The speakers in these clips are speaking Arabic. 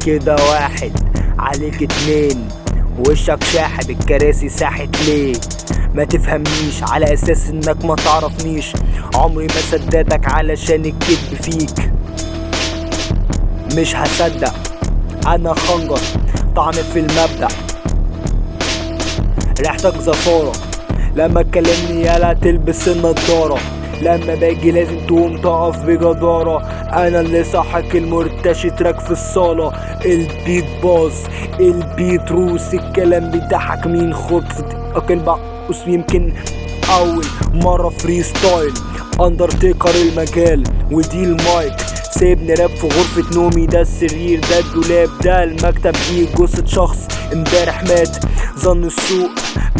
كده واحد عليك اتنين، وشك شاحب الكراسي ساحت ليه؟ ما تفهمنيش على اساس انك ما تعرفنيش، عمري ما صدقتك علشان الكذب فيك. مش هصدق انا خنجر طعن في المبدأ، ريحتك زفارة لما تكلمني يالا تلبس النضارة، لما باجي لازم تقوم تقف بجدارة، انا اللي صحك المرتشي تراك في الصالة، البيت باظ البيت روس، الكلام بيضحك مين خد في دقك البقص، يمكن اول مرة فري ستايل اندرتيكر المجال ودي المايك، سيبني راب في غرفة نومي، ده السرير ده الدولاب ده المكتب، دي جثة شخص امبارح مات، ظن السوق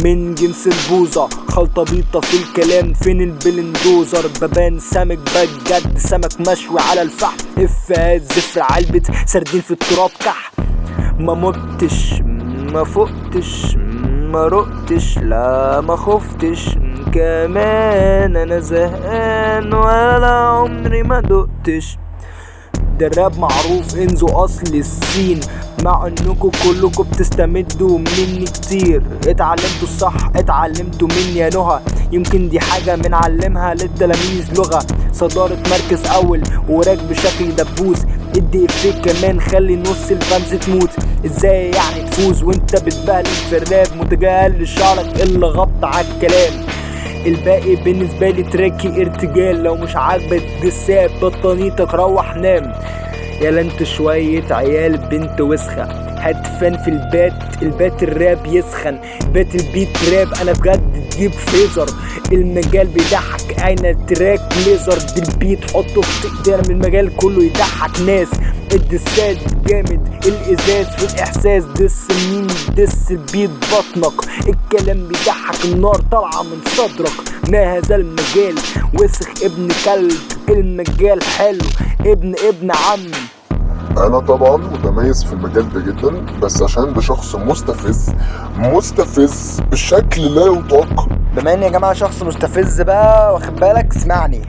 من جنس البوظة، خلطة بيضة في الكلام فين البلندوزر، ببان سمك بجد سمك مشوي على الفحم، افات زفر علبة سردين في التراب كح، ما متش ما فقتش ما رقتش لا ما خفتش كمان، انا زهقان ولا عمري ما دقتش، ده الراب معروف انزو اصل السين، مع انكم كلكم بتستمدوا مني كتير، اتعلمتوا الصح اتعلمتوا مني يا نهى، يمكن دي حاجة بنعلمها للتلاميذ لغة، صدارة مركز اول وراك بشكل دبوس، ادي افيك كمان خلي نص الفانز تموت، ازاي يعني تفوز وانت بتبهلل في الراب، متجاهل لشعرك اللي غطى على الكلام، الباقي بالنسبة لي تراكي ارتجال، لو مش عاجبك جساب بطانيتك روح نام، يالا انت شوية عيال بنت وسخة، هتفن في البات الراب يسخن، بات البيت راب انا بجد تجيب فريزر، المجال بيضحك اين التراك ليزر، دي البيت حطه في تقدر من المجال كله يضحك ناس، الدسات جامد الازاز في الاحساس، دس مين دس البيت بطنك، الكلام بيضحك النار طالعه من صدرك، ما هذا المجال وسخ ابن كلب، المجال حلو ابن عم. انا طبعا متميز في المجال ده جدا، بس عشان ده شخص مستفز بشكل لا يطاق. بما اني يا جماعه شخص مستفز بقى واخد بالك اسمعني،